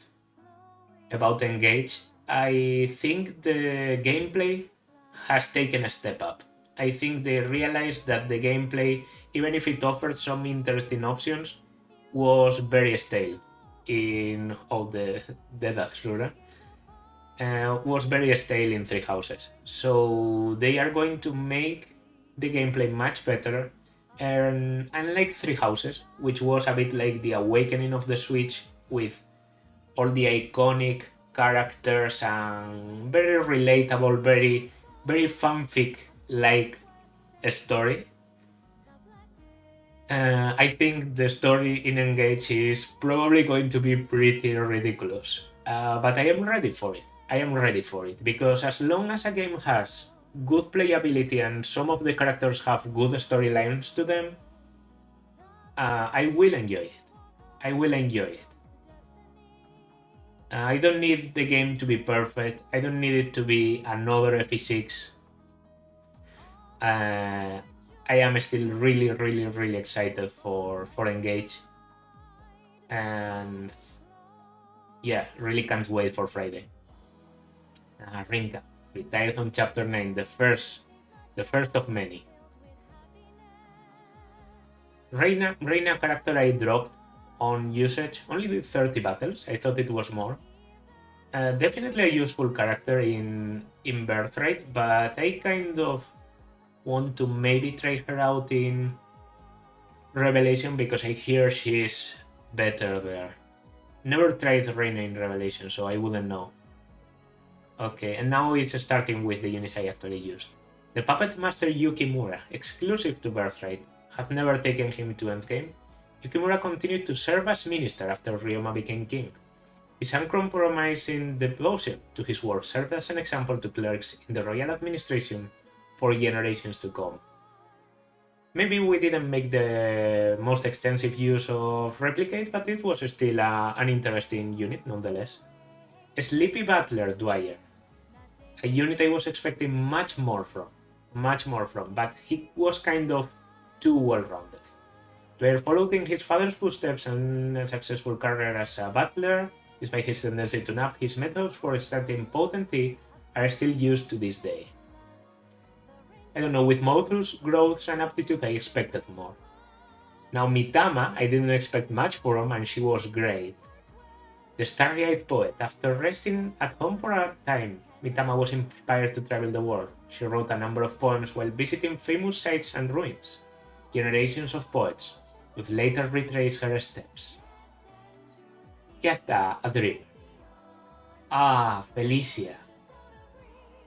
about Engage, I think the gameplay has taken a step up. I think they realized that the gameplay, even if it offered some interesting options, was very stale in all the Death Ruler. Was very stale in Three Houses. So they are going to make the gameplay much better. And unlike Three Houses, which was a bit like the awakening of the Switch with all the iconic characters and very relatable, very fanfic like story. I think the story in Engage is probably going to be pretty ridiculous. But I am ready for it. I am ready for it because as long as a game has good playability and some of the characters have good storylines to them, I will enjoy it. I will enjoy it. I don't need the game to be perfect. I don't need it to be another FE6. I am still really excited for Engage. And yeah, really can't wait for Friday. Rinka, retired on Chapter 9, the first of many. Reina character I dropped on usage, only did 30 battles, I thought it was more. Definitely a useful character in Birthright, but I kind of want to maybe try her out in Revelation because I hear she's better there. Never tried Reina in Revelation, so I wouldn't know. Okay, and now it's starting with the units I actually used. The Puppet Master Yukimura, exclusive to Birthright, have never taken him to Endgame. Yukimura continued to serve as minister after Ryoma became king. His uncompromising devotion to his work served as an example to clerks in the royal administration for generations to come. Maybe we didn't make the most extensive use of Replicate, but it was still an interesting unit nonetheless. Sleepy Butler Dwyer, a unit I was expecting much more from, but he was kind of too well-rounded. Dwyer followed in his father's footsteps and a successful career as a butler. Despite his tendency to nap, his methods for extracting potency are still used to this day. I don't know, with Mothus, growths, and aptitude, I expected more. Now Mitama, I didn't expect much from, and she was great. The Starry-Eyed Poet. After resting at home for a time, Mitama was inspired to travel the world. She wrote a number of poems while visiting famous sites and ruins. Generations of poets would later retrace her steps. Just a dream. Felicia.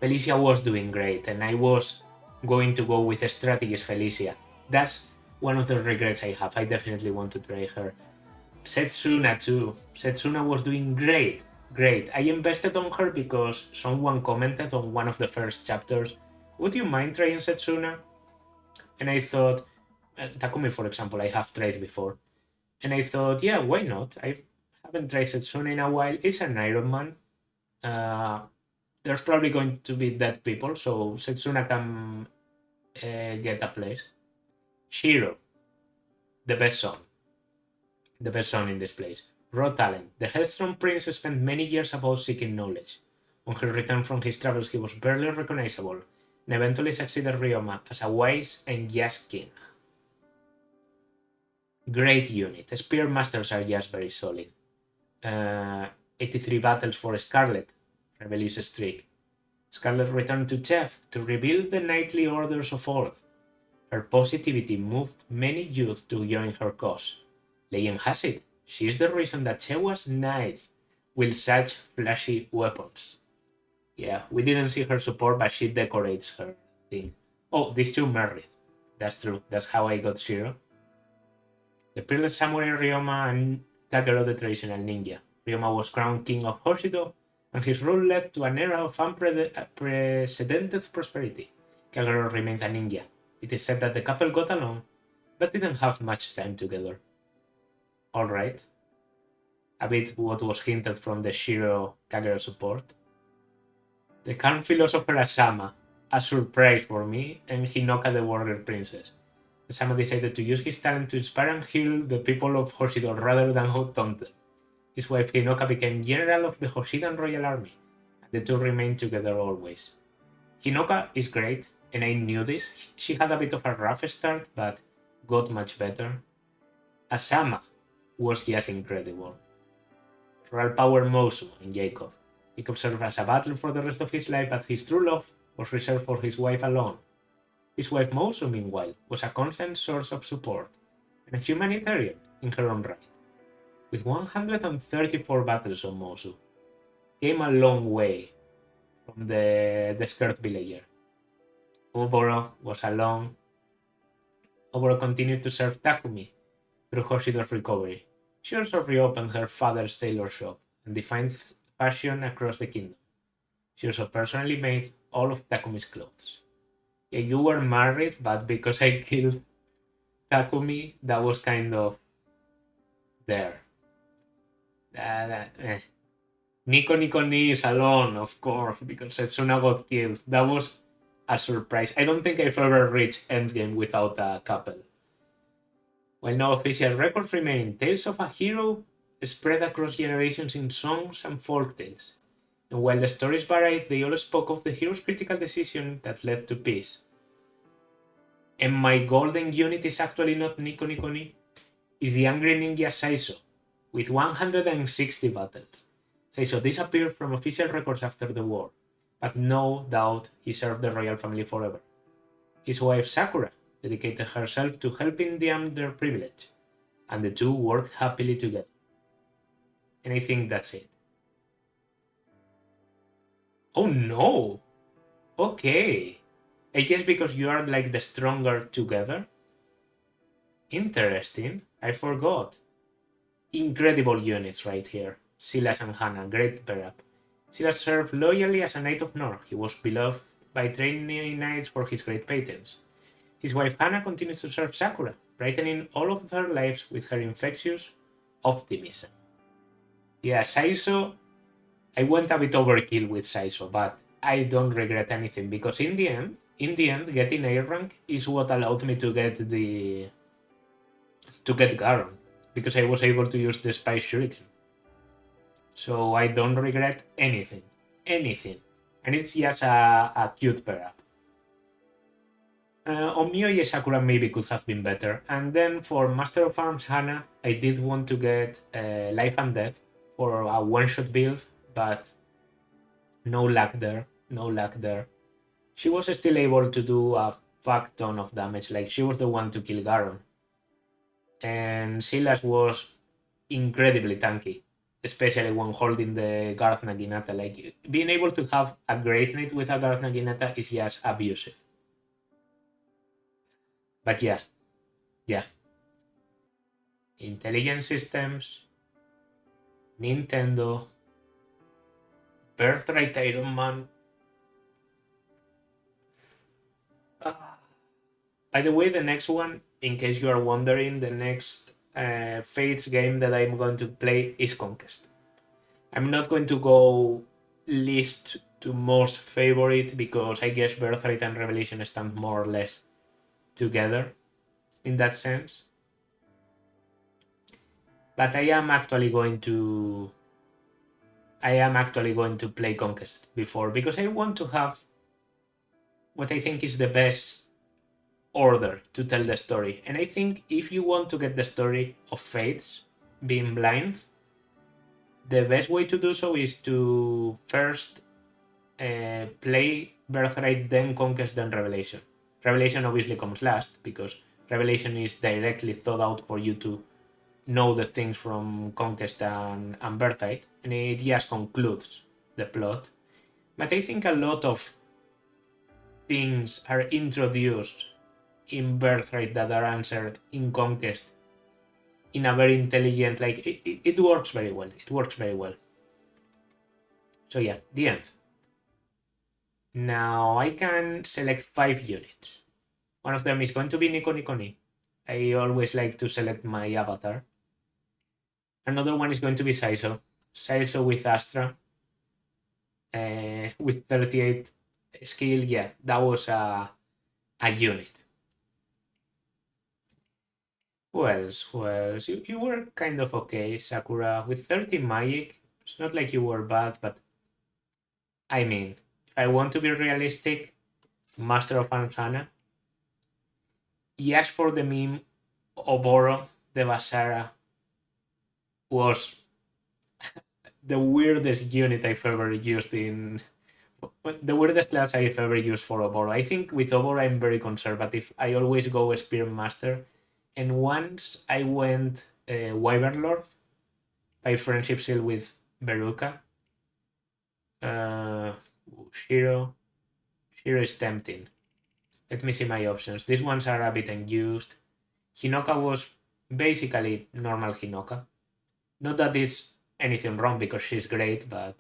Felicia was doing great, and I was going to go with strategist Felicia. That's one of the regrets I have. I definitely want to try her. Setsuna too. Setsuna was doing great. I invested on her because someone commented on one of the first chapters, would you mind trying Setsuna? And I thought, Takumi for example, I have tried before. And I thought, yeah, why not? I haven't tried Setsuna in a while. It's an Iron Man. There's probably going to be dead people, so Setsuna can get a place. Shiro, the best son. In this place. Raw talent. The headstrong prince spent many years above seeking knowledge. On his return from his travels, he was barely recognizable, and eventually succeeded Ryoma as a wise and just king. Great unit. Spear Masters are just very solid. 83 battles for Scarlet, rebellious streak. Scarlet returned to Chef to rebuild the knightly orders of Earth. Her positivity moved many youth to join her cause. Legend has it, she is the reason that Chewa's knights wield such flashy weapons. Yeah, we didn't see her support, but she decorates her thing. Oh, these two Merith. That's true, that's how I got Shiro. The peerless samurai Ryoma and Kakeru the traditional ninja. Ryoma was crowned king of Hoshido, and his rule led to an era of unprecedented prosperity. Kakeru remained a ninja. It is said that the couple got along, but didn't have much time together. Alright. A bit what was hinted from the Shiro Kakeru support. The calm philosopher Asama, a surprise for me, and Hinoka the warrior princess. Asama decided to use his talent to inspire and heal the people of Hoshido rather than taunt them. His wife Hinoka became general of the Hoshidan royal army, and the two remained together always. Hinoka is great, and I knew this. She had a bit of a rough start, but got much better. Asama was just incredible. Royal power Mosu and Jacob. Jacob served as a battle for the rest of his life, but his true love was reserved for his wife alone. His wife Mosu, meanwhile, was a constant source of support, and a humanitarian in her own right. With 134 battles on Mosu, came a long way from the scared villager. Oboro was alone. Oboro continued to serve Takumi through Hoshido's recovery. She also reopened her father's tailor shop and defined fashion across the kingdom. She also personally made all of Takumi's clothes. Yeah, you were married, but because I killed Takumi, that was kind of there. Nico Ni is alone, of course, because Setsuna got killed. That was a surprise. I don't think I've ever reached endgame without a couple. While no official records remain, tales of a hero spread across generations in songs and folk tales. And while the stories varied, they all spoke of the hero's critical decision that led to peace. And my golden unit is actually not Nico Ni, it's the angry ninja Saiso, with 160 battles. Saiso disappeared from official records after the war, but no doubt he served the royal family forever. His wife Sakura dedicated herself to helping the underprivileged, and the two worked happily together. And I think that's it. Oh no! Okay. I guess because you are like the stronger together? Interesting. I forgot. Incredible units right here. Silas and Hannah, great pair up. Silas served loyally as a Knight of Nor. He was beloved by training knights for his great patents. His wife Hannah continues to serve Sakura, brightening all of their lives with her infectious optimism. Yeah, Saiso, I went a bit overkill with Saiso, but I don't regret anything because in the end, getting A rank is what allowed me to get Garon, because I was able to use the Spice Shuriken. So I don't regret anything. And it's just a cute pair up. On Mioye Sakura maybe could have been better. And then for Master of Arms Hannah, I did want to get Life and Death for a one-shot build, but no luck there. She was still able to do a fuck ton of damage, like she was the one to kill Garon. And Silas was incredibly tanky, especially when holding the Garth Naginata. Like, being able to have a great knight with a Garth Naginata is just abusive. But yeah. Intelligent systems, Nintendo, Birthright Iron Man. By the way, the next one, in case you are wondering, the next Fates game that I'm going to play is Conquest. I'm not going to go least to most favorite because I guess Birthright and Revelation stand more or less together in that sense. But I am actually going to I am actually going to play Conquest before, because I want to have what I think is the best order to tell the story. And I think if you want to get the story of Fates being blind, the best way to do so is to first play Birthright, then Conquest, then Revelation. Revelation obviously comes last, because Revelation is directly thought out for you to know the things from Conquest and Birthright, and it just concludes the plot. But I think a lot of things are introduced in Birthright that are answered in Conquest in a very intelligent, like, it works very well. It works very well. So yeah, the end. Now I can select 5 units. One of them is going to be Nico Nico Ni. I always like to select my avatar. Another one is going to be Saiso. Saiso with Astra. With 38 skill, yeah, that was a unit. Who else? Who else? You were kind of okay, Sakura. With 30 magic, it's not like you were bad, but I mean, if I want to be realistic, Master of Ansana. Yes, for the meme, Oboro the Basara was the weirdest unit I've ever used in. The weirdest class I've ever used for Oboro. I think with Oboro I'm very conservative. I always go Spear Master. And once I went Wyvern Lord by Friendship Seal with Veruca. Shiro. Shiro is tempting. Let me see my options. These ones are a bit unused. Hinoka was basically normal Hinoka. Not that it's anything wrong because she's great, but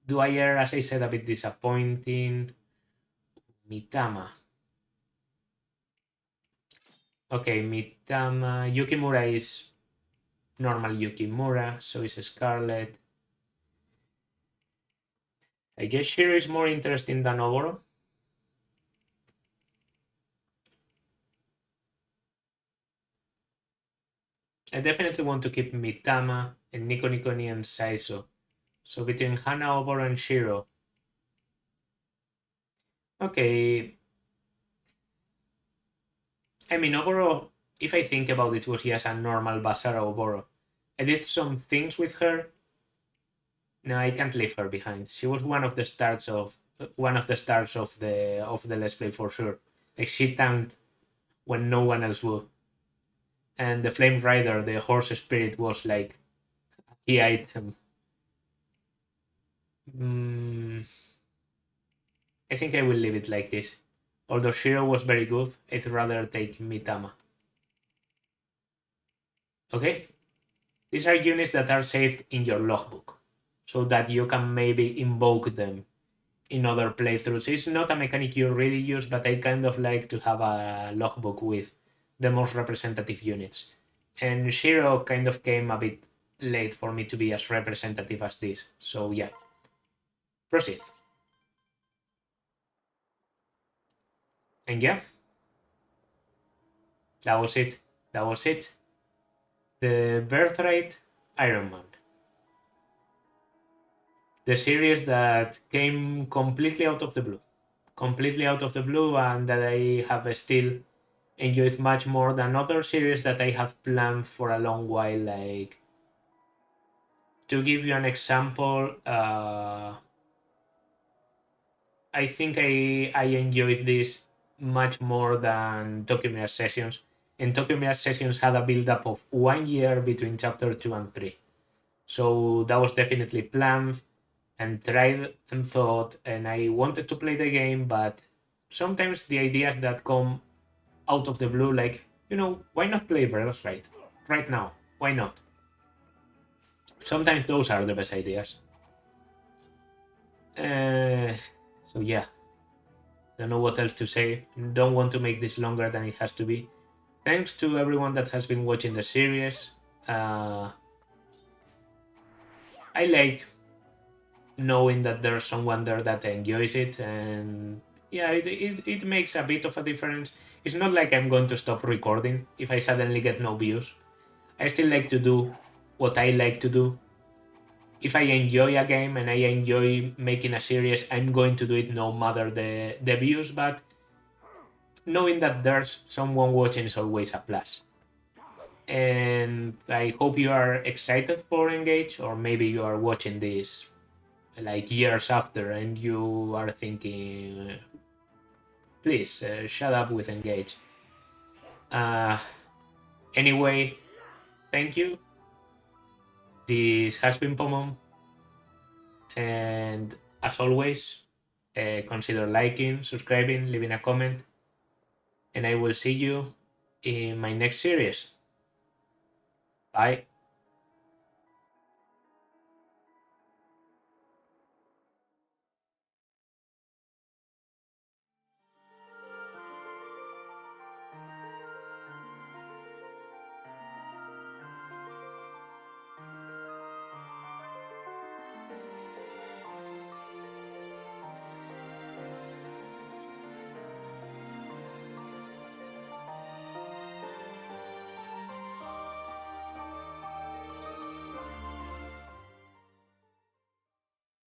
do I err, as I said, a bit disappointing? Mitama. Okay, Mitama. Yukimura is normal Yukimura, so is Scarlet. I guess Shiro is more interesting than Oboro. I definitely want to keep Mitama and Nico Nico Ni and Saiso. So between Hana, Oboro, and Shiro. Okay. I mean, Oboro, if I think about it, was just a normal Basara Oboro. I did some things with her. No, I can't leave her behind. She was one of the stars of the Let's Play for sure. Like, she tanked when no one else would. And the Flame Rider, the horse spirit, was like a key item. I think I will leave it like this. Although Shiro was very good, I'd rather take Mitama. Okay? These are units that are saved in your logbook, so that you can maybe invoke them in other playthroughs. It's not a mechanic you really use, but I kind of like to have a logbook with the most representative units. And Shiro kind of came a bit late for me to be as representative as this. So yeah. Proceed. And yeah. That was it. That was it. The Birthright Iron Man. The series that came completely out of the blue. Completely out of the blue, and that I have still enjoyed much more than other series that I have planned for a long while. Like, to give you an example, I think I enjoyed this much more than Tokyo Mirage Sessions. And Tokyo Mirage Sessions had a build-up of 1 year between chapter 2 and 3. So that was definitely planned and tried and thought, and I wanted to play the game, but sometimes the ideas that come out of the blue, like, why not play Birthright right now? Why not? Sometimes those are the best ideas. So yeah, don't know what else to say. Don't want to make this longer than it has to be. Thanks to everyone that has been watching the series. I like knowing that there's someone there that enjoys it, and yeah, it makes a bit of a difference. It's not like I'm going to stop recording if I suddenly get no views. I still like to do what I like to do, if I enjoy a game and I enjoy making a series, I'm going to do it no matter the views, but knowing that there's someone watching is always a plus. And I hope you are excited for Engage, or maybe you are watching this like years after and you are thinking, please shut up with Engage. Anyway, thank you. This has been Pomon, and as always, consider liking, subscribing, leaving a comment, and I will see you in my next series. Bye.